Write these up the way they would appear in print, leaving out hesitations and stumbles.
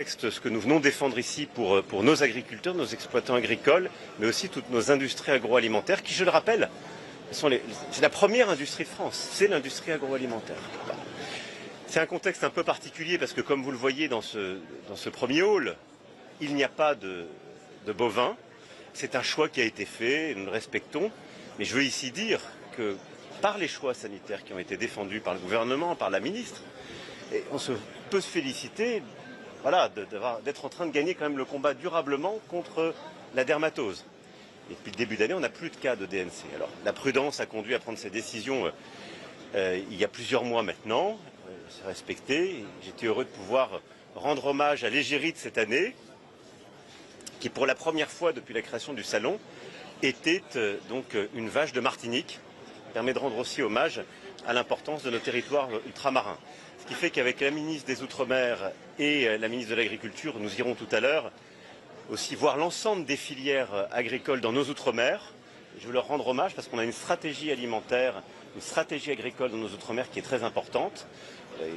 Ce que nous venons défendre ici pour nos agriculteurs, nos exploitants agricoles, mais aussi toutes nos industries agroalimentaires qui, je le rappelle, c'est la première industrie de France, c'est l'industrie agroalimentaire. C'est un contexte un peu particulier parce que, comme vous le voyez dans ce premier hall, il n'y a pas de bovins. C'est un choix qui a été fait, nous le respectons, mais je veux ici dire que par les choix sanitaires qui ont été défendus par le gouvernement, par la ministre, et on peut se féliciter d'être en train de gagner quand même le combat durablement contre la dermatose. Et depuis le début d'année, on n'a plus de cas de DNC. Alors, la prudence a conduit à prendre ces décisions il y a plusieurs mois maintenant. C'est respecté. J'étais heureux de pouvoir rendre hommage à l'égérie de cette année, qui pour la première fois depuis la création du salon était donc une vache de Martinique. Ça permet de rendre aussi hommage à l'importance de nos territoires ultramarins. Ce qui fait qu'avec la ministre des Outre-mer et la ministre de l'Agriculture, nous irons tout à l'heure aussi voir l'ensemble des filières agricoles dans nos Outre-mer. Je veux leur rendre hommage parce qu'on a une stratégie alimentaire, une stratégie agricole dans nos Outre-mer qui est très importante,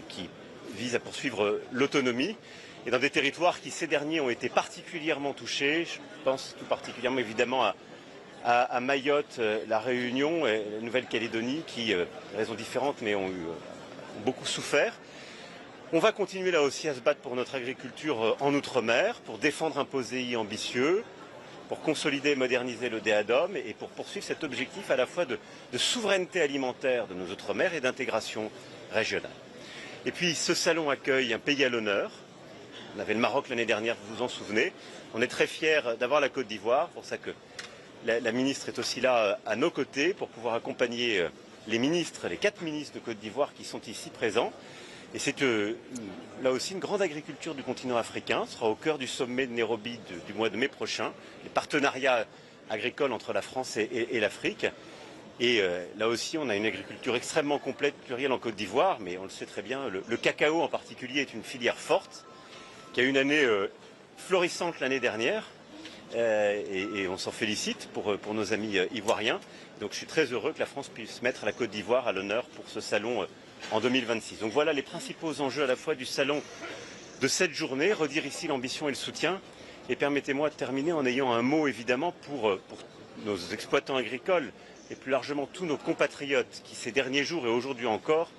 qui vise à poursuivre l'autonomie. Et dans des territoires qui, ces derniers, ont été particulièrement touchés. Je pense tout particulièrement évidemment à Mayotte, la Réunion et la Nouvelle-Calédonie qui, raisons différentes, mais ont beaucoup souffert. On va continuer là aussi à se battre pour notre agriculture en Outre-mer, pour défendre un POSEI ambitieux, pour consolider et moderniser le DEADOM et pour poursuivre cet objectif à la fois de souveraineté alimentaire de nos Outre-mer et d'intégration régionale. Et puis ce salon accueille un pays à l'honneur. On avait le Maroc l'année dernière, vous vous en souvenez. On est très fiers d'avoir la Côte d'Ivoire, pour ça que la ministre est aussi là à nos côtés pour pouvoir accompagner les ministres, les 4 ministres de Côte d'Ivoire qui sont ici présents. Et c'est là aussi une grande agriculture du continent africain. Ce sera au cœur du sommet de Nairobi du mois de mai prochain. Les partenariats agricoles entre la France et l'Afrique. Et là aussi, on a une agriculture extrêmement complète, plurielle en Côte d'Ivoire. Mais on le sait très bien, le cacao en particulier est une filière forte, qui a eu une année florissante l'année dernière. Et on s'en félicite pour nos amis ivoiriens. Donc je suis très heureux que la France puisse mettre la Côte d'Ivoire à l'honneur pour ce salon en 2026. Donc voilà les principaux enjeux à la fois du salon de cette journée, redire ici l'ambition et le soutien. Et permettez-moi de terminer en ayant un mot évidemment pour nos exploitants agricoles et plus largement tous nos compatriotes qui ces derniers jours et aujourd'hui encore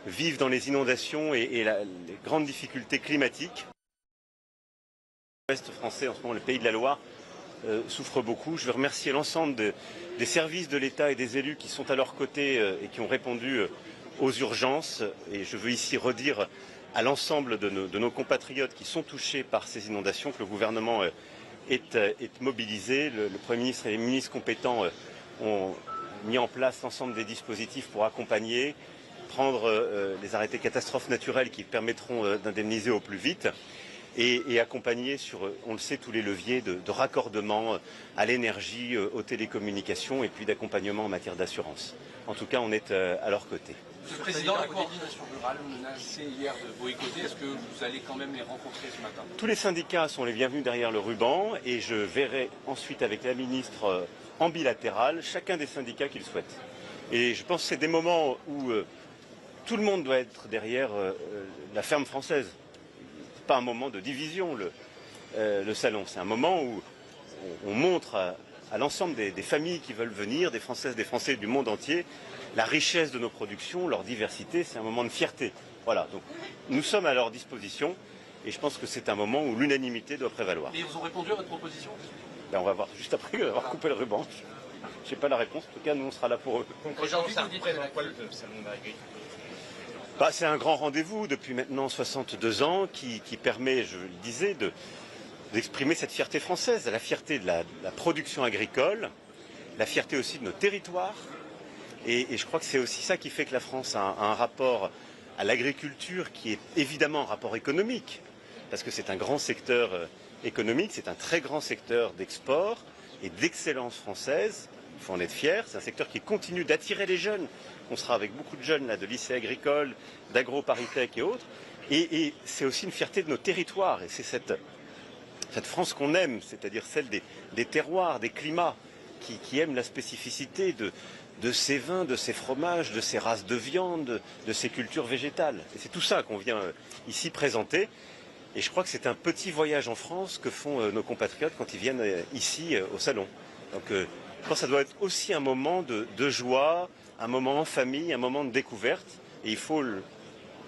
vivent dans les inondations et les grandes difficultés climatiques. L'Ouest français, en ce moment le pays de la Loire, souffre beaucoup. Je veux remercier l'ensemble des services de l'État et des élus qui sont à leur côté et qui ont répondu aux urgences. Et je veux ici redire à l'ensemble de nos compatriotes qui sont touchés par ces inondations que le gouvernement est mobilisé. Le Premier ministre et les ministres compétents ont mis en place l'ensemble des dispositifs pour accompagner, prendre les arrêtés catastrophes naturelles qui permettront d'indemniser au plus vite. Et accompagner sur, on le sait, tous les leviers de raccordement à l'énergie, aux télécommunications et puis d'accompagnement en matière d'assurance. En tout cas, on est à leur côté. Monsieur le Président, la coordination rurale menacée hier de boycotter, est-ce que vous allez quand même les rencontrer ce matin? Tous les syndicats sont les bienvenus derrière le ruban et je verrai ensuite avec la ministre en bilatéral chacun des syndicats qu'ils souhaitent. Et je pense que c'est des moments où tout le monde doit être derrière la ferme française. Pas un moment de division, le salon. C'est un moment où on montre à l'ensemble des familles qui veulent venir, des Françaises, des Français du monde entier, la richesse de nos productions, leur diversité. C'est un moment de fierté. Voilà, donc nous sommes à leur disposition et je pense que c'est un moment où l'unanimité doit prévaloir. Mais ils ont répondu à votre proposition? Ben, on va voir juste après avoir coupé le ruban. Je n'ai pas la réponse, en tout cas nous on sera là pour eux. Aujourd'hui, ça représente quoi le salon de l'agriculture? C'est un grand rendez-vous depuis maintenant 62 ans qui permet, je le disais, d'exprimer cette fierté française, la fierté de la production agricole, la fierté aussi de nos territoires. Et je crois que c'est aussi ça qui fait que la France a un rapport à l'agriculture qui est évidemment un rapport économique, parce que c'est un grand secteur économique, c'est un très grand secteur d'export et d'excellence française. Il faut en être fier. C'est un secteur qui continue d'attirer les jeunes. On sera avec beaucoup de jeunes là, de lycées agricoles, d'agro-paritech et autres. Et c'est aussi une fierté de nos territoires. Et c'est cette France qu'on aime, c'est-à-dire celle des terroirs, des climats, qui aiment la spécificité de ces vins, de ces fromages, de ces races de viande, de ces cultures végétales. Et c'est tout ça qu'on vient ici présenter. Et je crois que c'est un petit voyage en France que font nos compatriotes quand ils viennent ici au salon. Donc je pense que ça doit être aussi un moment de joie, un moment en famille, un moment de découverte. Et il faut que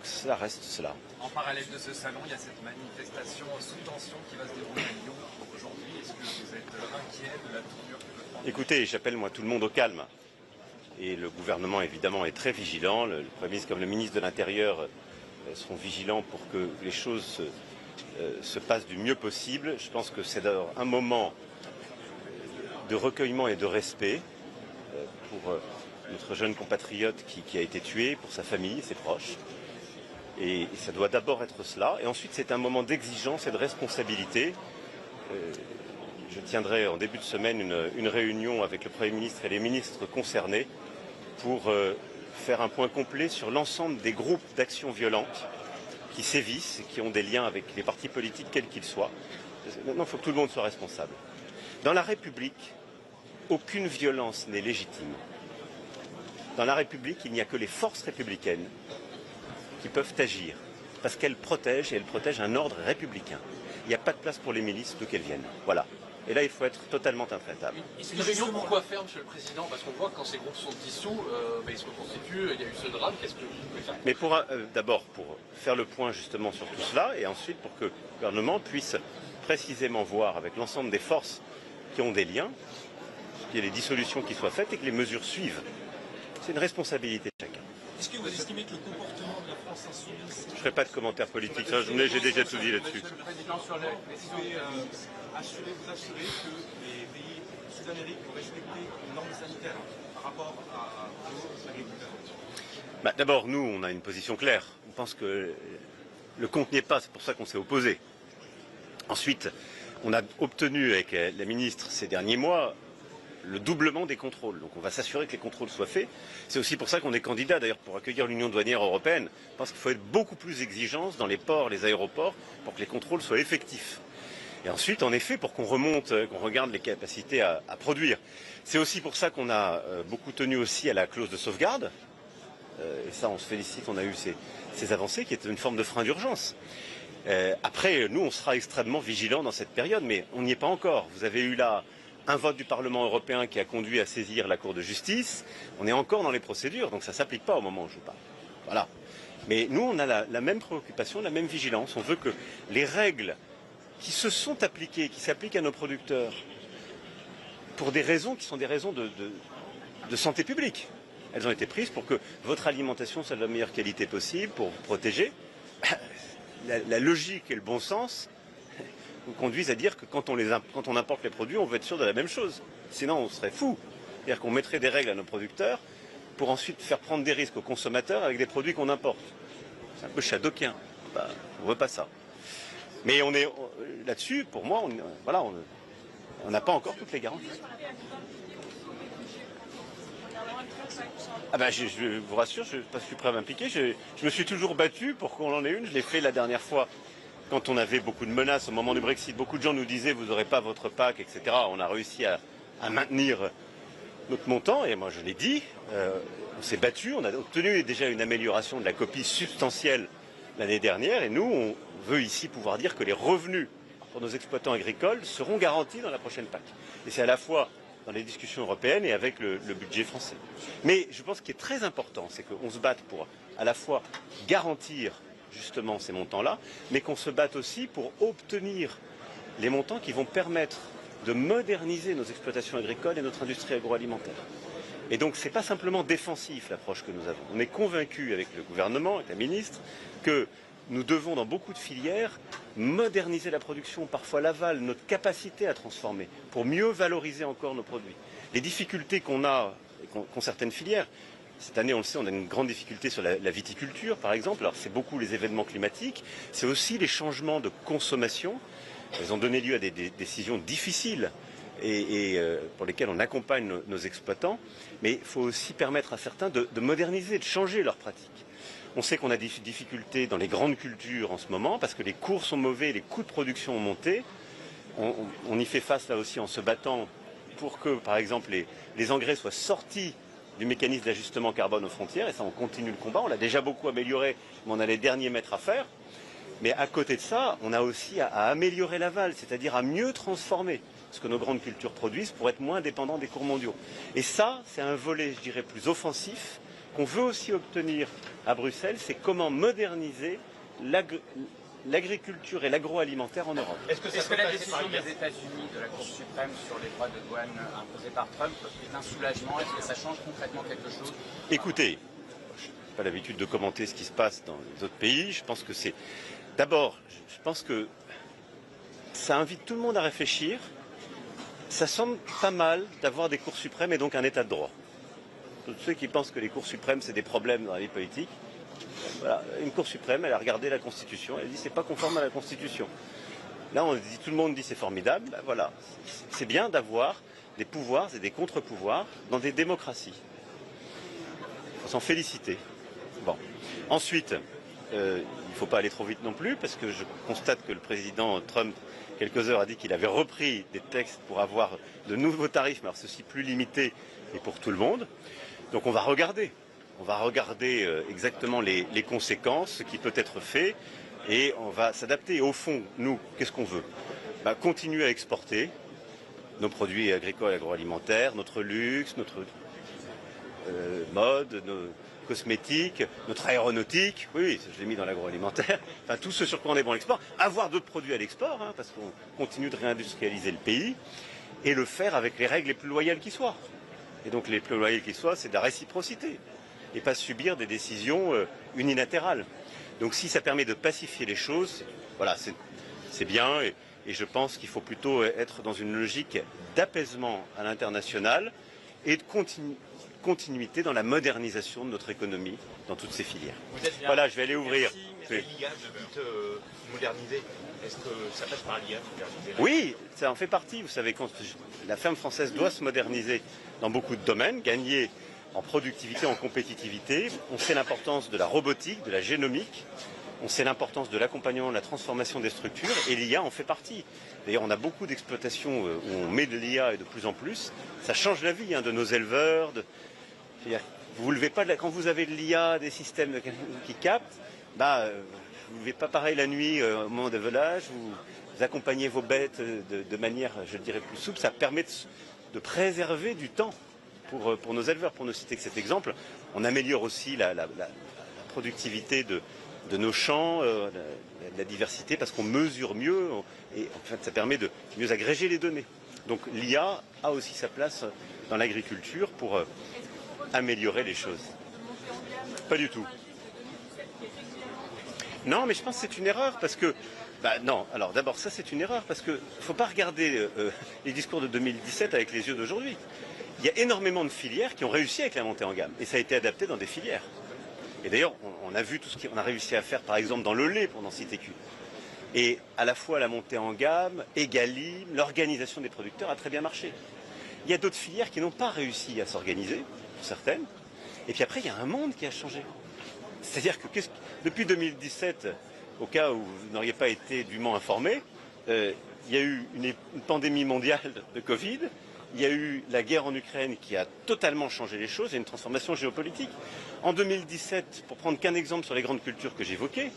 ça reste cela. En parallèle de ce salon, il y a cette manifestation sous tension qui va se dérouler à Lyon aujourd'hui. Est-ce que vous êtes inquiet de la tournure que peut prendre? Écoutez, j'appelle moi tout le monde au calme. Et le gouvernement évidemment est très vigilant. Le Premier ministre comme le ministre de l'Intérieur seront vigilants pour que les choses se passent du mieux possible. Je pense que c'est d'abord un moment de recueillement et de respect pour notre jeune compatriote qui a été tué, pour sa famille, ses proches. Et ça doit d'abord être cela. Et ensuite, c'est un moment d'exigence et de responsabilité. Je tiendrai en début de semaine une réunion avec le Premier ministre et les ministres concernés pour faire un point complet sur l'ensemble des groupes d'action violente qui sévissent et qui ont des liens avec les partis politiques, quels qu'ils soient. Maintenant, il faut que tout le monde soit responsable. Dans la République, aucune violence n'est légitime. Dans la République, il n'y a que les forces républicaines qui peuvent agir, parce qu'elles protègent et elles protègent un ordre républicain. Il n'y a pas de place pour les milices d'où qu'elles viennent. Voilà. Et là, il faut être totalement intraitable. Une réunion, pourquoi faire, Monsieur le Président? Parce qu'on voit que quand ces groupes sont dissous, ils se reconstituent, il y a eu ce drame, qu'est-ce que vous pouvez faire? Mais d'abord, pour faire le point justement sur tout cela, et ensuite pour que le gouvernement puisse précisément voir avec l'ensemble des forces qui ont des liens, qu'il y ait les dissolutions qui soient faites et que les mesures suivent. C'est une responsabilité de chacun. Est-ce que vous estimez que le comportement de la France insoumise... Je ne ferai pas de commentaires politiques sur la journée, j'ai déjà tout dit là-dessus. Monsieur le Président, sur les... vous assurer que les pays sud-américains vont respecter les normes sanitaires par rapport à nos agriculteurs? D'abord, nous, on a une position claire. On pense que le compte n'y est pas, c'est pour ça qu'on s'est opposé. Ensuite, on a obtenu avec la ministre ces derniers mois le doublement des contrôles. Donc on va s'assurer que les contrôles soient faits. C'est aussi pour ça qu'on est candidat, d'ailleurs, pour accueillir l'Union douanière européenne. Je pense qu'il faut être beaucoup plus exigeant dans les ports, les aéroports, pour que les contrôles soient effectifs. Et ensuite, en effet, pour qu'on remonte, qu'on regarde les capacités à produire. C'est aussi pour ça qu'on a beaucoup tenu aussi à la clause de sauvegarde. Et ça, on se félicite, on a eu ces avancées qui étaient une forme de frein d'urgence. Après, nous, on sera extrêmement vigilants dans cette période, mais on n'y est pas encore. Vous avez eu là un vote du Parlement européen qui a conduit à saisir la Cour de justice. On est encore dans les procédures, donc ça ne s'applique pas au moment où je vous parle. Voilà. Mais nous, on a la même préoccupation, la même vigilance. On veut que les règles qui se sont appliquées, qui s'appliquent à nos producteurs, pour des raisons qui sont des raisons de santé publique. Elles ont été prises pour que votre alimentation soit de la meilleure qualité possible, pour vous protéger. La logique et le bon sens nous conduisent à dire que quand on importe les produits, on veut être sûr de la même chose. Sinon, on serait fou. C'est-à-dire qu'on mettrait des règles à nos producteurs pour ensuite faire prendre des risques aux consommateurs avec des produits qu'on importe. C'est un peu chadoquin. On ne veut pas ça. Mais on est là-dessus, pour moi, on n'a pas encore toutes les garanties. Je vous rassure, je suis prêt à m'impliquer. Je me suis toujours battu pour qu'on en ait une. Je l'ai fait la dernière fois quand on avait beaucoup de menaces au moment du Brexit. Beaucoup de gens nous disaient vous n'aurez pas votre PAC, etc. On a réussi à maintenir notre montant et moi je l'ai dit. On s'est battu, on a obtenu déjà une amélioration de la copie substantielle l'année dernière et nous on veut ici pouvoir dire que les revenus pour nos exploitants agricoles seront garantis dans la prochaine PAC. Et c'est à la fois dans les discussions européennes et avec le budget français. Mais je pense qu'il est très important, c'est qu'on se batte pour à la fois garantir justement ces montants-là, mais qu'on se batte aussi pour obtenir les montants qui vont permettre de moderniser nos exploitations agricoles et notre industrie agroalimentaire. Et donc ce n'est pas simplement défensif l'approche que nous avons. On est convaincus avec le gouvernement, avec la ministre, que nous devons dans beaucoup de filières moderniser la production, parfois l'aval, notre capacité à transformer, pour mieux valoriser encore nos produits. Les difficultés qu'on a, qu'ont certaines filières, cette année on le sait, on a une grande difficulté sur la viticulture par exemple, alors c'est beaucoup les événements climatiques, c'est aussi les changements de consommation, ils ont donné lieu à des décisions difficiles et pour lesquelles on accompagne nos exploitants, mais il faut aussi permettre à certains de moderniser, de changer leurs pratiques. On sait qu'on a des difficultés dans les grandes cultures en ce moment parce que les cours sont mauvais, les coûts de production ont monté. On y fait face là aussi en se battant pour que, par exemple, les engrais soient sortis du mécanisme d'ajustement carbone aux frontières. Et ça, on continue le combat. On l'a déjà beaucoup amélioré, mais on a les derniers mètres à faire. Mais à côté de ça, on a aussi à améliorer l'aval, c'est-à-dire à mieux transformer ce que nos grandes cultures produisent pour être moins dépendants des cours mondiaux. Et ça, c'est un volet, je dirais, plus offensif qu'on veut aussi obtenir à Bruxelles, c'est comment moderniser l'agriculture et l'agroalimentaire en Europe. Est-ce que la décision des États-Unis de la Cour suprême sur les droits de douane imposés par Trump est un soulagement? Est-ce que ça change concrètement quelque chose? Écoutez, je n'ai pas l'habitude de commenter ce qui se passe dans les autres pays. Je pense que c'est... D'abord, je pense que ça invite tout le monde à réfléchir. Ça semble pas mal d'avoir des cours suprêmes et donc un état de droit. Tous ceux qui pensent que les cours suprêmes, c'est des problèmes dans la vie politique, voilà, une Cour suprême, elle a regardé la Constitution, elle dit c'est pas conforme à la Constitution. Là, tout le monde dit c'est formidable, ben voilà, c'est bien d'avoir des pouvoirs et des contre-pouvoirs dans des démocraties. Il faut s'en féliciter. Bon. Ensuite, il ne faut pas aller trop vite non plus, parce que je constate que le président Trump, quelques heures, a dit qu'il avait repris des textes pour avoir de nouveaux tarifs, mais alors ceci plus limité et pour tout le monde. Donc on va regarder. On va regarder exactement les conséquences, ce qui peut être fait, et on va s'adapter. Au fond, nous, qu'est-ce qu'on veut? Continuer à exporter nos produits agricoles et agroalimentaires, notre luxe, notre mode, nos cosmétiques, notre aéronautique, oui, je l'ai mis dans l'agroalimentaire, enfin tout ce sur quoi on est bon à l'export, avoir d'autres produits à l'export, hein, parce qu'on continue de réindustrialiser le pays, et le faire avec les règles les plus loyales qui soient. Et donc les plus loyales qui soient, c'est de la réciprocité, et pas subir des décisions unilatérales. Donc si ça permet de pacifier les choses, voilà, c'est bien, et je pense qu'il faut plutôt être dans une logique d'apaisement à l'international et de continuité dans la modernisation de notre économie dans toutes ces filières. Voilà, je vais aller ouvrir. Merci, l'IA de moderniser. Est-ce que ça passe par l'IA moderniser? Oui, ça en fait partie. Vous savez, la ferme française doit se moderniser dans beaucoup de domaines, gagner en productivité, en compétitivité. On sait l'importance de la robotique, de la génomique. On sait l'importance de l'accompagnement, de la transformation des structures, et l'IA en fait partie. D'ailleurs, on a beaucoup d'exploitations où on met de l'IA et de plus en plus. Ça change la vie de nos éleveurs. Vous levez pas quand vous avez de l'IA, des systèmes qui captent, vous ne levez pas pareil la nuit au moment des volages. Vous accompagnez vos bêtes de manière, je dirais, plus souple. Ça permet de préserver du temps pour nos éleveurs. Pour ne citer que cet exemple, on améliore aussi la productivité de nos champs, la diversité, parce qu'on mesure mieux et en fait ça permet de mieux agréger les données. Donc l'IA a aussi sa place dans l'agriculture pour améliorer les choses. Pas du tout. Non, mais je pense que c'est une erreur parce que... non, alors d'abord ça c'est une erreur parce qu'il ne faut pas regarder les discours de 2017 avec les yeux d'aujourd'hui. Il y a énormément de filières qui ont réussi avec la montée en gamme et ça a été adapté dans des filières. Et d'ailleurs, on a vu tout ce qu'on a réussi à faire, par exemple, dans le lait, pour n'en citer qu'une. Et à la fois la montée en gamme, Egalim, l'organisation des producteurs a très bien marché. Il y a d'autres filières qui n'ont pas réussi à s'organiser, pour certaines. Et puis après, il y a un monde qui a changé. C'est-à-dire que depuis 2017, au cas où vous n'auriez pas été dûment informé, il y a eu une pandémie mondiale de Covid. Il y a eu la guerre en Ukraine qui a totalement changé les choses et une transformation géopolitique. En 2017, pour prendre qu'un exemple sur les grandes cultures que j'évoquais,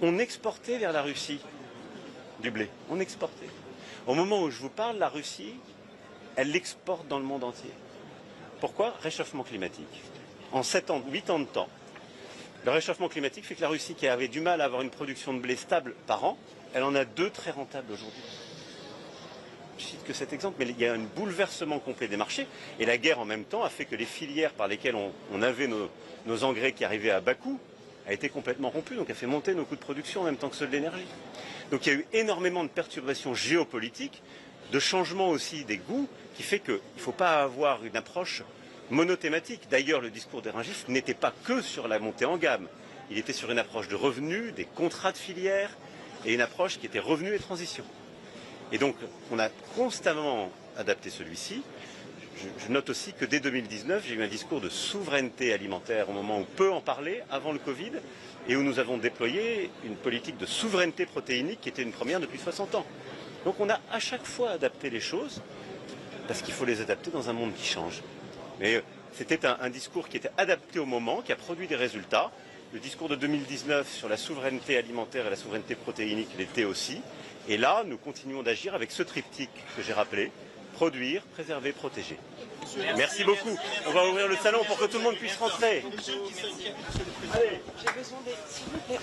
on exportait vers la Russie du blé. On exportait. Au moment où je vous parle, la Russie, elle l'exporte dans le monde entier. Pourquoi? Réchauffement climatique. En 8 ans de temps, le réchauffement climatique fait que la Russie, qui avait du mal à avoir une production de blé stable par an, elle en a 2 très rentables aujourd'hui. Je cite que cet exemple, mais il y a un bouleversement complet des marchés. Et la guerre, en même temps, a fait que les filières par lesquelles on avait nos engrais qui arrivaient à bas coût a été complètement rompue. Donc, a fait monter nos coûts de production en même temps que ceux de l'énergie. Donc, il y a eu énormément de perturbations géopolitiques, de changements aussi des goûts, qui fait qu'il ne faut pas avoir une approche monothématique. D'ailleurs, le discours des Rungis n'était pas que sur la montée en gamme. Il était sur une approche de revenus, des contrats de filière, et une approche qui était revenus et transition. Et donc, on a constamment adapté celui-ci. Je note aussi que dès 2019, j'ai eu un discours de souveraineté alimentaire au moment où on peut en parler, avant le Covid, et où nous avons déployé une politique de souveraineté protéinique qui était une première depuis 60 ans. Donc on a à chaque fois adapté les choses, parce qu'il faut les adapter dans un monde qui change. Mais c'était un discours qui était adapté au moment, qui a produit des résultats, Le discours de 2019 sur la souveraineté alimentaire et la souveraineté protéinique l'était aussi. Et là, nous continuons d'agir avec ce triptyque que j'ai rappelé, produire, préserver, protéger. Merci beaucoup. On va ouvrir le salon pour que tout le monde puisse rentrer. Allez. J'ai besoin des... S'il vous plaît,